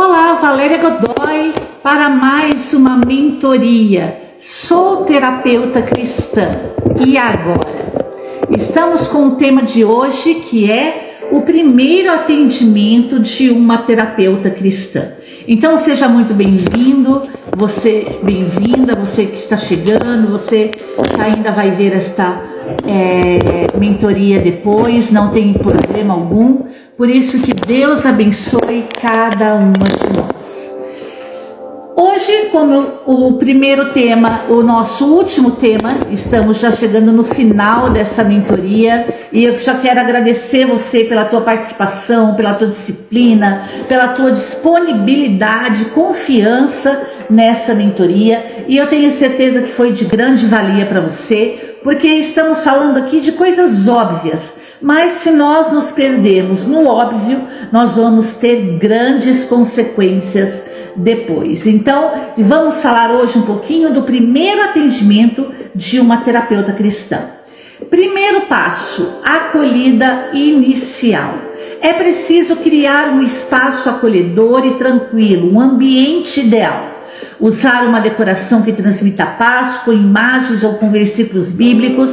Olá, Valéria Godoy para mais uma mentoria. Sou terapeuta cristã e agora? Estamos com o tema de hoje que é o primeiro atendimento de uma terapeuta cristã. Então seja muito bem-vindo, bem-vinda, você que está chegando, você que ainda vai ver esta mentoria depois, não tem problema algum. Por isso que Deus abençoe cada uma de nós. Hoje, como o primeiro tema, o nosso último tema, estamos já chegando no final dessa mentoria e eu já quero agradecer você pela tua participação, pela tua disciplina, pela tua disponibilidade, confiança nessa mentoria, e eu tenho certeza que foi de grande valia para você, porque estamos falando aqui de coisas óbvias, mas se nós nos perdermos no óbvio, nós vamos ter grandes consequências depois. Então, vamos falar hoje um pouquinho do primeiro atendimento de uma terapeuta cristã. Primeiro passo, acolhida inicial. É preciso criar um espaço acolhedor e tranquilo, um ambiente ideal. Usar uma decoração que transmita paz, com imagens ou com versículos bíblicos.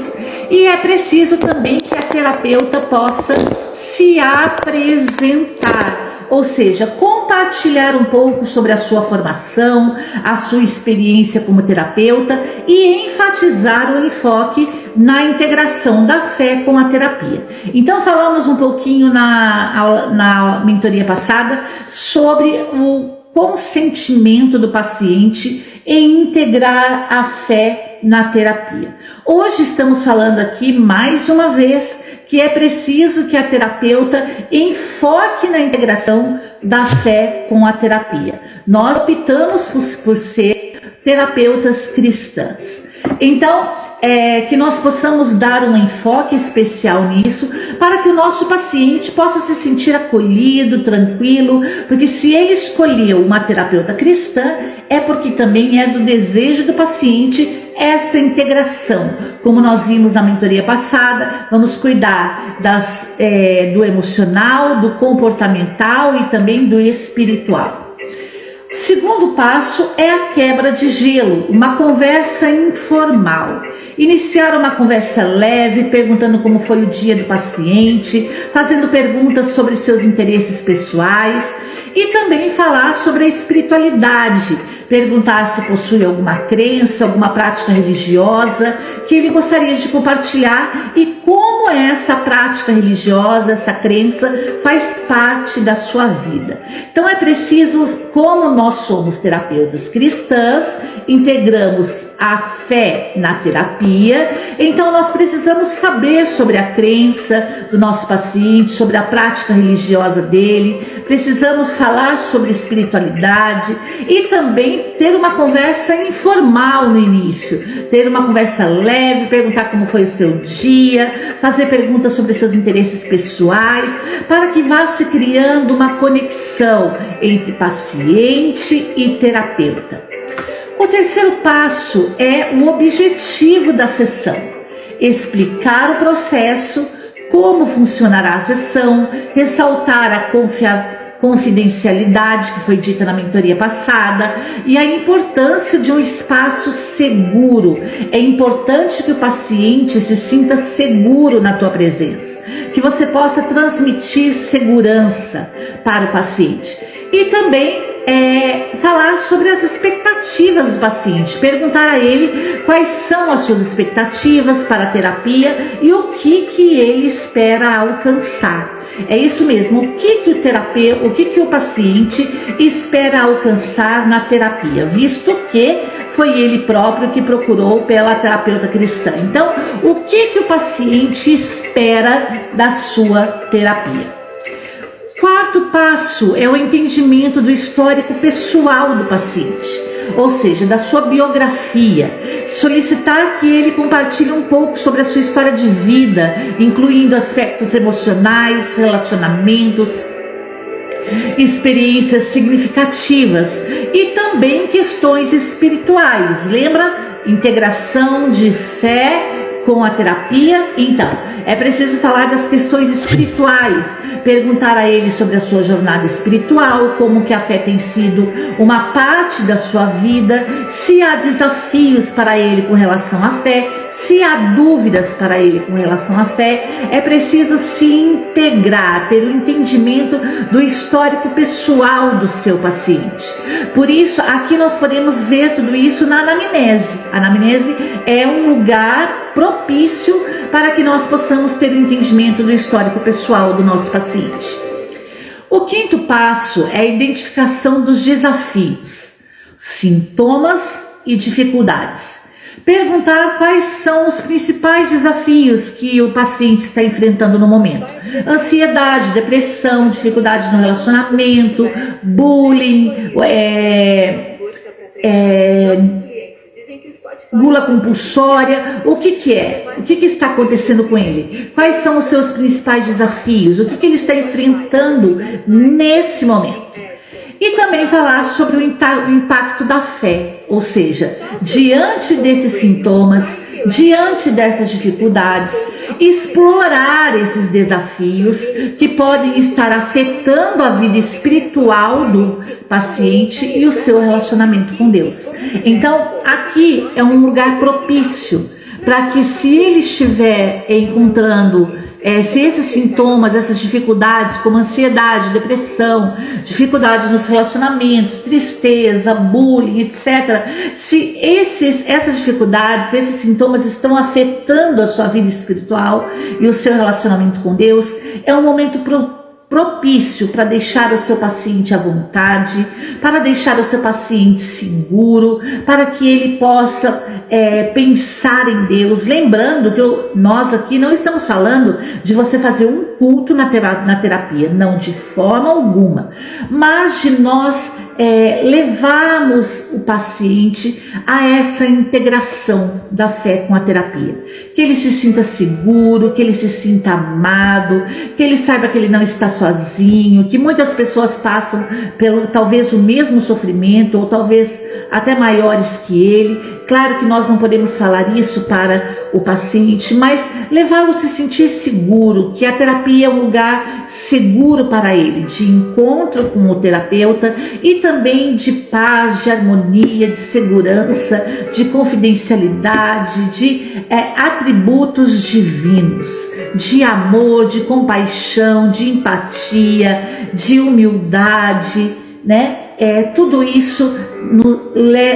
E é preciso também que a terapeuta possa se apresentar, ou seja, compartilhar um pouco sobre a sua formação, a sua experiência como terapeuta e enfatizar o enfoque na integração da fé com a terapia. Então falamos um pouquinho na mentoria passada sobre o consentimento do paciente em integrar a fé na terapia. Hoje estamos falando aqui mais uma vez que é preciso que a terapeuta enfoque na integração da fé com a terapia. Nós optamos por ser terapeutas cristãs. Então, que nós possamos dar um enfoque especial nisso, para que o nosso paciente possa se sentir acolhido, tranquilo, porque se ele escolheu uma terapeuta cristã, é porque também é do desejo do paciente essa integração. Como nós vimos na mentoria passada, vamos cuidar do emocional, do comportamental e também do espiritual. Segundo passo é a quebra de gelo, uma conversa informal. Iniciar uma conversa leve, perguntando como foi o dia do paciente, fazendo perguntas sobre seus interesses pessoais e também falar sobre a espiritualidade, perguntar se possui alguma crença, alguma prática religiosa que ele gostaria de compartilhar e como essa prática religiosa, essa crença faz parte da sua vida. Então é preciso, como nós somos terapeutas cristãs, integramos a fé na terapia, então nós precisamos saber sobre a crença do nosso paciente, sobre a prática religiosa dele, precisamos falar sobre espiritualidade e também ter uma conversa informal no início, ter uma conversa leve, perguntar como foi o seu dia, fazer perguntas sobre seus interesses pessoais, para que vá se criando uma conexão entre paciente e terapeuta. O terceiro passo é o objetivo da sessão: explicar o processo, como funcionará a sessão, ressaltar a confidencialidade que foi dita na mentoria passada e a importância de um espaço seguro. É importante que o paciente se sinta seguro na tua presença, que você possa transmitir segurança para o paciente e também falar sobre as expectativas do paciente, perguntar a ele quais são as suas expectativas para a terapia e o que ele espera alcançar. É isso mesmo, o que o paciente espera alcançar na terapia, visto que foi ele próprio que procurou pela terapeuta cristã. Então, o que o paciente espera da sua terapia? Quarto passo é o entendimento do histórico pessoal do paciente, ou seja, da sua biografia. Solicitar que ele compartilhe um pouco sobre a sua história de vida, incluindo aspectos emocionais, relacionamentos, experiências significativas e também questões espirituais. Lembra? Integração de fé com a terapia? Então, é preciso falar das questões espirituais, perguntar a ele sobre a sua jornada espiritual, como que a fé tem sido uma parte da sua vida, se há desafios para ele com relação à fé, se há dúvidas para ele com relação à fé. É preciso se integrar, ter o entendimento do histórico pessoal do seu paciente. Por isso, aqui nós podemos ver tudo isso na anamnese. A anamnese é um lugar propício para que nós possamos ter o entendimento do histórico pessoal do nosso paciente. O quinto passo é a identificação dos desafios, sintomas e dificuldades. Perguntar quais são os principais desafios que o paciente está enfrentando no momento. Ansiedade, depressão, dificuldade no relacionamento, bullying, gula compulsória. O que é? O que está acontecendo com ele? Quais são os seus principais desafios? O que ele está enfrentando nesse momento? E também falar sobre o impacto da fé, ou seja, diante desses sintomas, diante dessas dificuldades, explorar esses desafios que podem estar afetando a vida espiritual do paciente e o seu relacionamento com Deus. Então, aqui é um lugar propício para que, se ele estiver encontrando se esses sintomas, essas dificuldades como ansiedade, depressão, dificuldade nos relacionamentos, tristeza, bullying, etc. Se essas dificuldades, esses sintomas estão afetando a sua vida espiritual e o seu relacionamento com Deus, é um momento propício para deixar o seu paciente à vontade, para deixar o seu paciente seguro, para que ele possa pensar em Deus. Lembrando que nós aqui não estamos falando de você fazer um culto na terapia, não, de forma alguma, mas de nós levarmos o paciente a essa integração da fé com a terapia, que ele se sinta seguro, que ele se sinta amado, que ele saiba que ele não está sozinho, que muitas pessoas passam pelo talvez o mesmo sofrimento, ou talvez até maiores que ele. Claro que nós não podemos falar isso para o paciente, mas levá-lo a se sentir seguro, que a terapia é um lugar seguro para ele, de encontro com o terapeuta e também de paz, de harmonia, de segurança, de confidencialidade, de atributos divinos, de amor, de compaixão, de empatia, de humildade, né? Tudo isso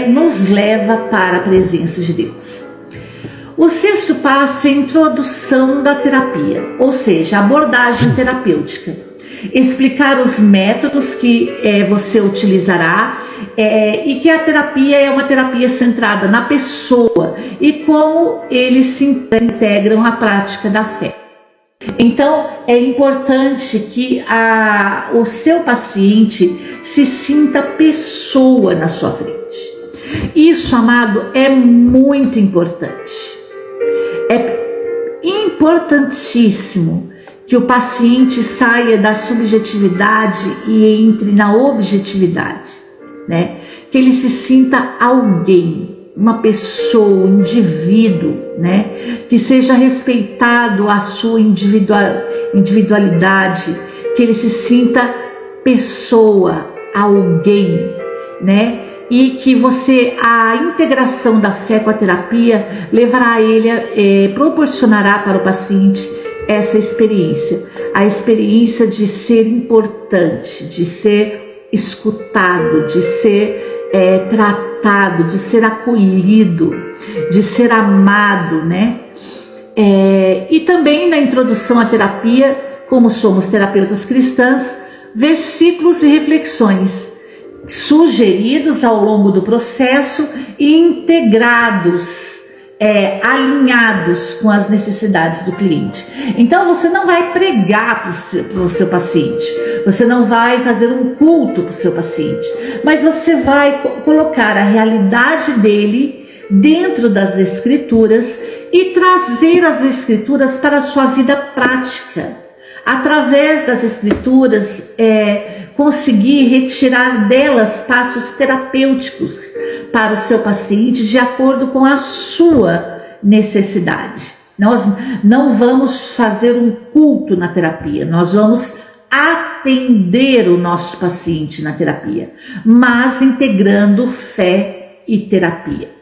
nos leva para a presença de Deus. O sexto passo é a introdução da terapia, ou seja, a abordagem terapêutica. Explicar os métodos que você utilizará e que a terapia é uma terapia centrada na pessoa e como eles se integram à prática da fé. Então, é importante que o seu paciente se sinta pessoa na sua frente. Isso, amado, é muito importante. É importantíssimo que o paciente saia da subjetividade e entre na objetividade, né? Que ele se sinta alguém, uma pessoa, um indivíduo, né? Que seja respeitado a sua individualidade, que ele se sinta pessoa, alguém, né? E que a integração da fé com a terapia levará ele, proporcionará para o paciente essa experiência, a experiência de ser importante, de ser escutado, de ser tratado, de ser acolhido, de ser amado, né? E também na introdução à terapia, como somos terapeutas cristãs, versículos e reflexões sugeridos ao longo do processo e integrados, alinhados com as necessidades do cliente. Então você não vai pregar para o seu paciente, você não vai fazer um culto para o seu paciente, mas você vai colocar a realidade dele dentro das escrituras e trazer as escrituras para a sua vida prática. Através das escrituras, conseguir retirar delas passos terapêuticos para o seu paciente de acordo com a sua necessidade. Nós não vamos fazer um culto na terapia, nós vamos atender o nosso paciente na terapia, mas integrando fé e terapia.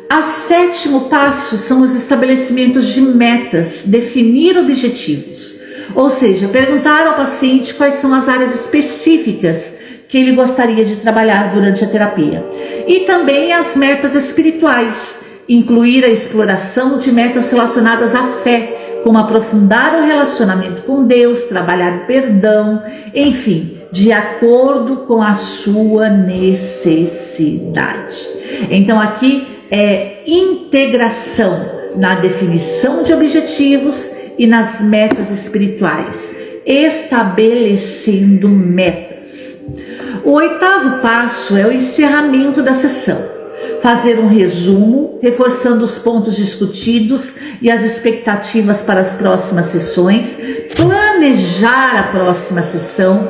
O sétimo passo são os estabelecimentos de metas, definir objetivos, ou seja, perguntar ao paciente quais são as áreas específicas que ele gostaria de trabalhar durante a terapia. E também as metas espirituais, incluir a exploração de metas relacionadas à fé, como aprofundar o relacionamento com Deus, trabalhar o perdão, enfim, de acordo com a sua necessidade. Então aqui é integração na definição de objetivos e nas metas espirituais, estabelecendo metas. O oitavo passo é o encerramento da sessão. Fazer um resumo, reforçando os pontos discutidos e as expectativas para as próximas sessões, planejar a próxima sessão.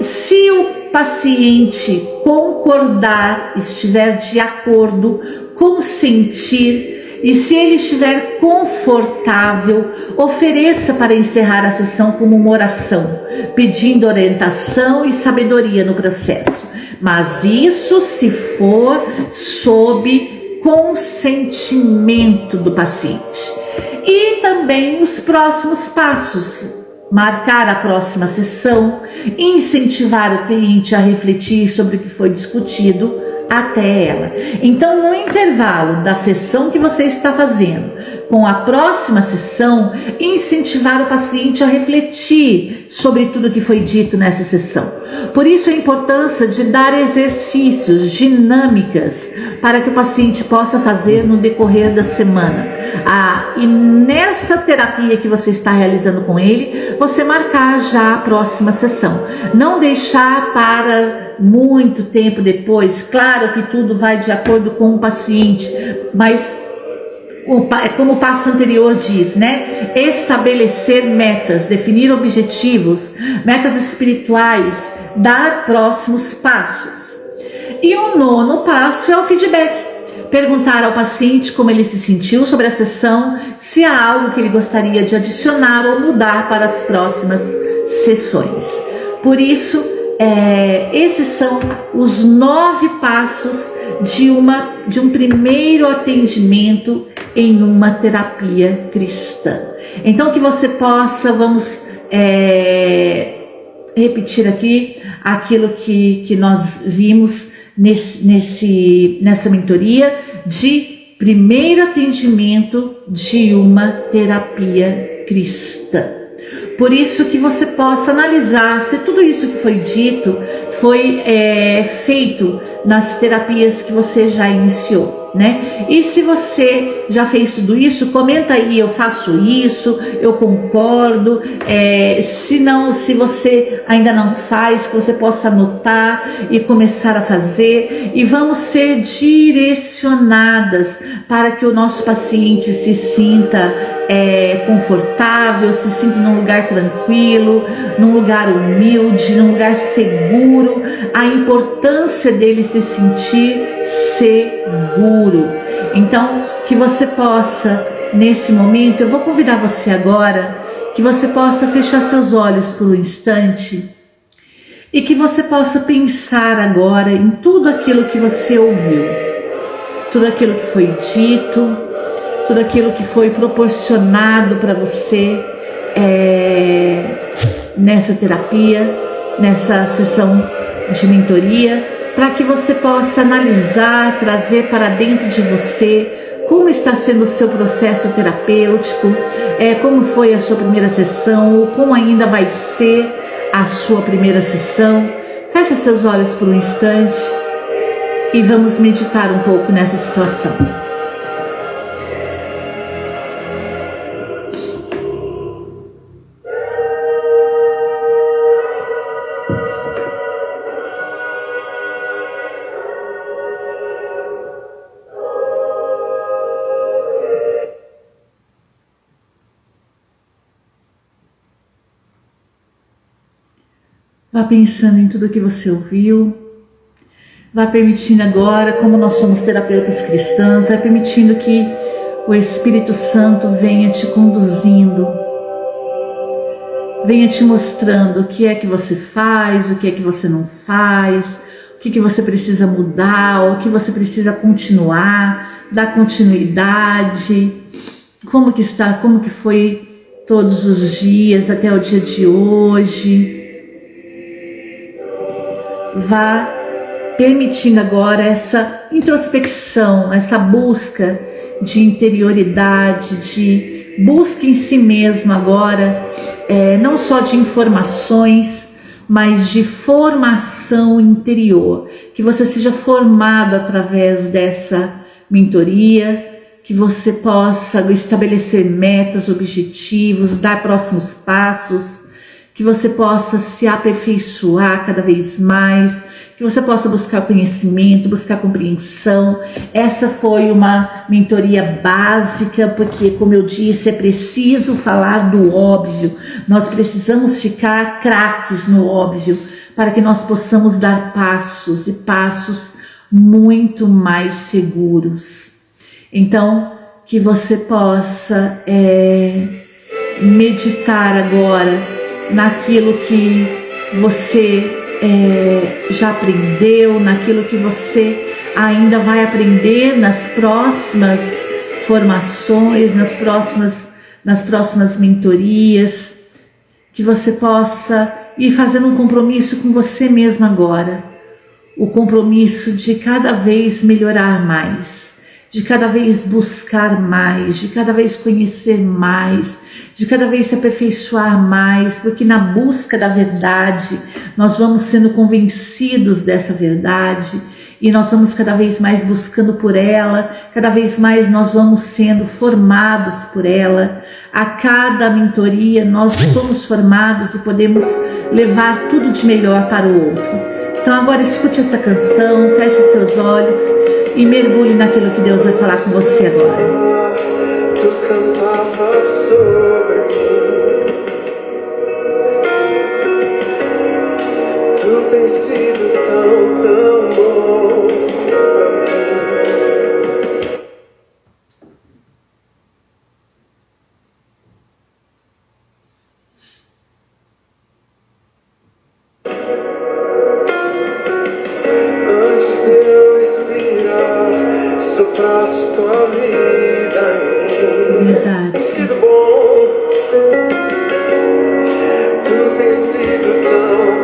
Se o paciente concordar, estiver de acordo, consentir, e se ele estiver confortável, ofereça para encerrar a sessão como uma oração, pedindo orientação e sabedoria no processo. Mas isso se for sob consentimento do paciente. E também os próximos passos. Marcar a próxima sessão, incentivar o cliente a refletir sobre o que foi discutido até ela. Então, no intervalo da sessão que você está fazendo com a próxima sessão, incentivar o paciente a refletir sobre tudo que foi dito nessa sessão. Por isso a importância de dar exercícios, dinâmicas, para que o paciente possa fazer no decorrer da semana. E nessa terapia que você está realizando com ele, você marcar já a próxima sessão. Não deixar para muito tempo depois. Claro que tudo vai de acordo com o paciente, mas como o passo anterior diz, né? Estabelecer metas, definir objetivos, metas espirituais, dar próximos passos. E o nono passo é o feedback. Perguntar ao paciente como ele se sentiu sobre a sessão, se há algo que ele gostaria de adicionar ou mudar para as próximas sessões. Por isso, esses são os 9 passos de um primeiro atendimento em uma terapia cristã. Então que você possa, vamos repetir aqui aquilo que nós vimos nessa mentoria de primeiro atendimento de uma terapia cristã. Por isso que você possa analisar se tudo isso que foi dito foi feito nas terapias que você já iniciou, né? E se você já fez tudo isso, comenta aí, eu faço isso, eu concordo. Se você ainda não faz, que você possa anotar e começar a fazer. E vamos ser direcionadas para que o nosso paciente se sinta confortável, se sinta num lugar tranquilo, num lugar humilde, num lugar seguro. A importância dele se sentir seguro. Então, que você possa, nesse momento, eu vou convidar você agora, que você possa fechar seus olhos por um instante e que você possa pensar agora em tudo aquilo que você ouviu, tudo aquilo que foi dito, tudo aquilo que foi proporcionado para você nessa terapia, nessa sessão de mentoria, para que você possa analisar, trazer para dentro de você como está sendo o seu processo terapêutico, como foi a sua primeira sessão, ou como ainda vai ser a sua primeira sessão. Feche seus olhos por um instante e vamos meditar um pouco nessa situação. Vá pensando em tudo que você ouviu, vá permitindo agora, como nós somos terapeutas cristãs, vai permitindo que o Espírito Santo venha te conduzindo, venha te mostrando o que é que você faz, o que é que você não faz, o que você precisa mudar, o que você precisa continuar, dar continuidade, como que está, como que foi todos os dias até o dia de hoje. Vá permitindo agora essa introspecção, essa busca de interioridade, de busca em si mesmo agora, não só de informações, mas de formação interior, que você seja formado através dessa mentoria, que você possa estabelecer metas, objetivos, dar próximos passos, que você possa se aperfeiçoar cada vez mais, que você possa buscar conhecimento, buscar compreensão. Essa foi uma mentoria básica, porque, como eu disse, é preciso falar do óbvio. Nós precisamos ficar craques no óbvio, para que nós possamos dar passos, e passos muito mais seguros. Então, que você possa meditar agora naquilo que você já aprendeu, naquilo que você ainda vai aprender nas próximas formações, nas próximas mentorias, que você possa ir fazendo um compromisso com você mesmo agora, o compromisso de cada vez melhorar mais, de cada vez buscar mais, de cada vez conhecer mais, de cada vez se aperfeiçoar mais, porque na busca da verdade nós vamos sendo convencidos dessa verdade e nós vamos cada vez mais buscando por ela, cada vez mais nós vamos sendo formados por ela. A cada mentoria nós somos formados e podemos levar tudo de melhor para o outro. Então agora escute essa canção, feche seus olhos e mergulhe naquilo que Deus vai falar com você agora. Tu cantava sobre mim, tu tens sido tão bom pra mim. Antes de eu expirar, sopraste tua vida em mim. Verdade. Tens sido bom, tu tens sido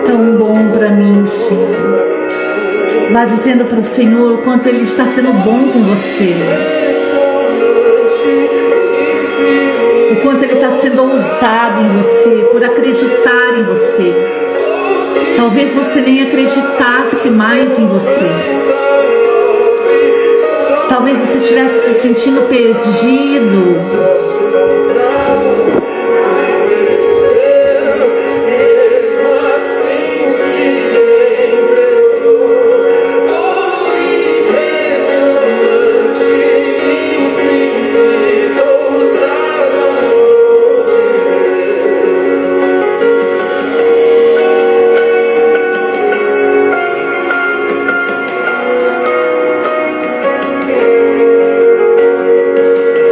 Tão bom para mim, Senhor. Vá dizendo para o Senhor o quanto Ele está sendo bom com você, o quanto Ele está sendo ousado em você, por acreditar em você. Talvez você nem acreditasse mais em você. Talvez você estivesse se sentindo perdido.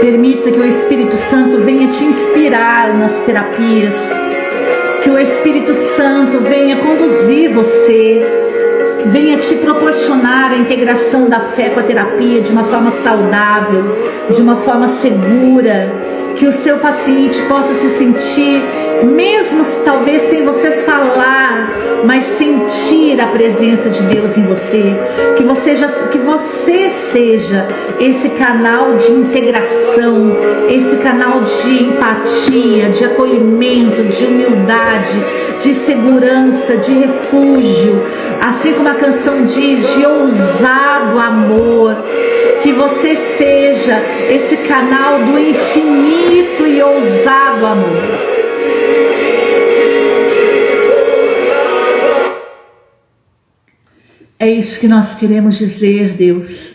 Permita que o Espírito Santo venha te inspirar nas terapias, que o Espírito Santo venha conduzir você, venha te proporcionar a integração da fé com a terapia de uma forma saudável, de uma forma segura, que o seu paciente possa se sentir, mesmo talvez sem você falar, mas sentir a presença de Deus em você, que você seja esse canal de integração, esse canal de empatia, de acolhimento, de humildade, de segurança, de refúgio, assim como a canção diz, de ousado amor, que você seja esse canal do infinito e ousado amor. É isso que nós queremos dizer, Deus,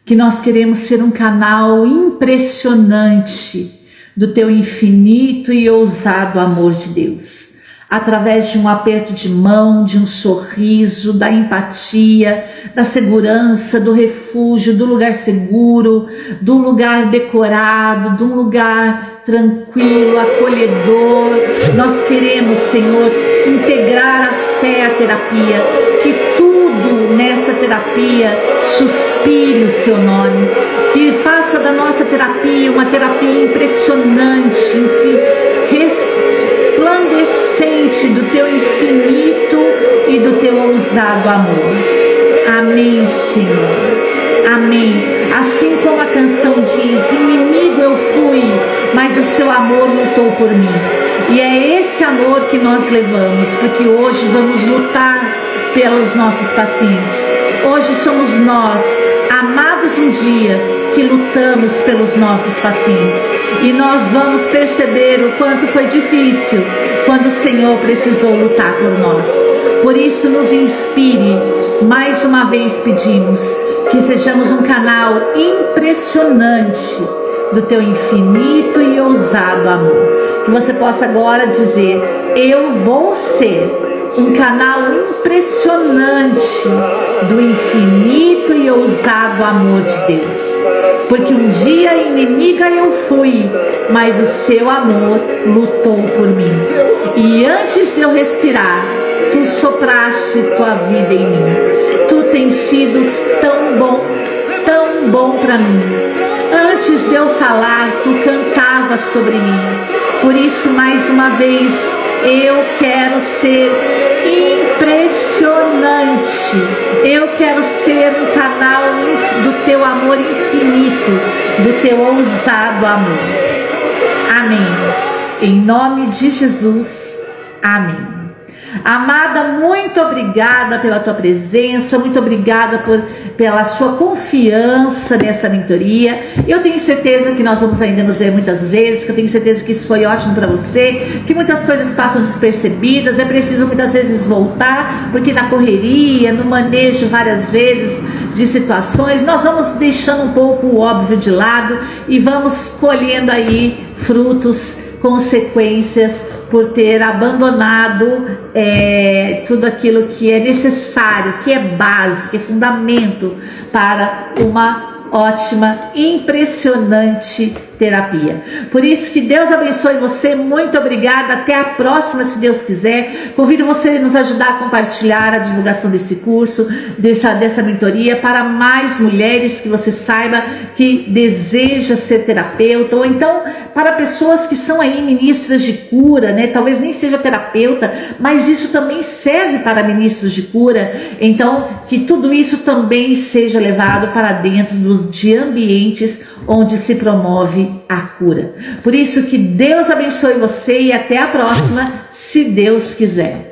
que nós queremos ser um canal impressionante do Teu infinito e ousado amor de Deus. através de um aperto de mão, de um sorriso, da empatia, da segurança, do refúgio, do lugar seguro, do lugar decorado, de um lugar tranquilo, acolhedor. Nós queremos, Senhor, integrar a fé à terapia, que tudo nessa terapia suspire o seu nome, que faça da nossa terapia uma terapia impressionante, resplandecente do teu infinito e do teu ousado amor. Amém, Senhor. Amém. Assim como a canção diz, inimigo eu fui, mas o seu amor lutou por mim. E é esse amor que nós levamos, porque hoje vamos lutar pelos nossos pacientes. Hoje somos nós, amados um dia, que lutamos pelos nossos pacientes. E nós vamos perceber o quanto foi difícil quando o Senhor precisou lutar por nós. Por isso nos inspire. Mais uma vez pedimos que sejamos um canal impressionante do teu infinito e ousado amor. Que você possa agora dizer, eu vou ser um canal impressionante do infinito e ousado amor de Deus. Porque um dia inimiga eu fui, mas o seu amor lutou por mim. E antes de eu respirar, tu sopraste tua vida em mim. Tu tens sido tão bom para mim. Antes de eu falar, tu cantavas sobre mim. Por isso, mais uma vez, eu quero ser impressionante. Eu quero ser um canal do teu amor infinito, do teu ousado amor. Amém. Em nome de Jesus. Amém. Amada, muito obrigada pela tua presença, muito obrigada pela sua confiança nessa mentoria. Eu tenho certeza que nós vamos ainda nos ver muitas vezes, que eu tenho certeza que isso foi ótimo para você, que muitas coisas passam despercebidas, é preciso muitas vezes voltar, porque na correria, no manejo várias vezes de situações, nós vamos deixando um pouco o óbvio de lado e vamos colhendo aí frutos, consequências, por ter abandonado tudo aquilo que é necessário, que é base, que é fundamento para uma ótima, impressionante terapia. Por isso que Deus abençoe você, muito obrigada, até a próxima se Deus quiser. Convido você a nos ajudar a compartilhar a divulgação desse curso, dessa mentoria para mais mulheres que você saiba que deseja ser terapeuta, ou então para pessoas que são aí ministras de cura, né? Talvez nem seja terapeuta, mas isso também serve para ministros de cura. Então que tudo isso também seja levado para dentro de ambientes onde se promove a cura. Por isso que Deus abençoe você e até a próxima, se Deus quiser.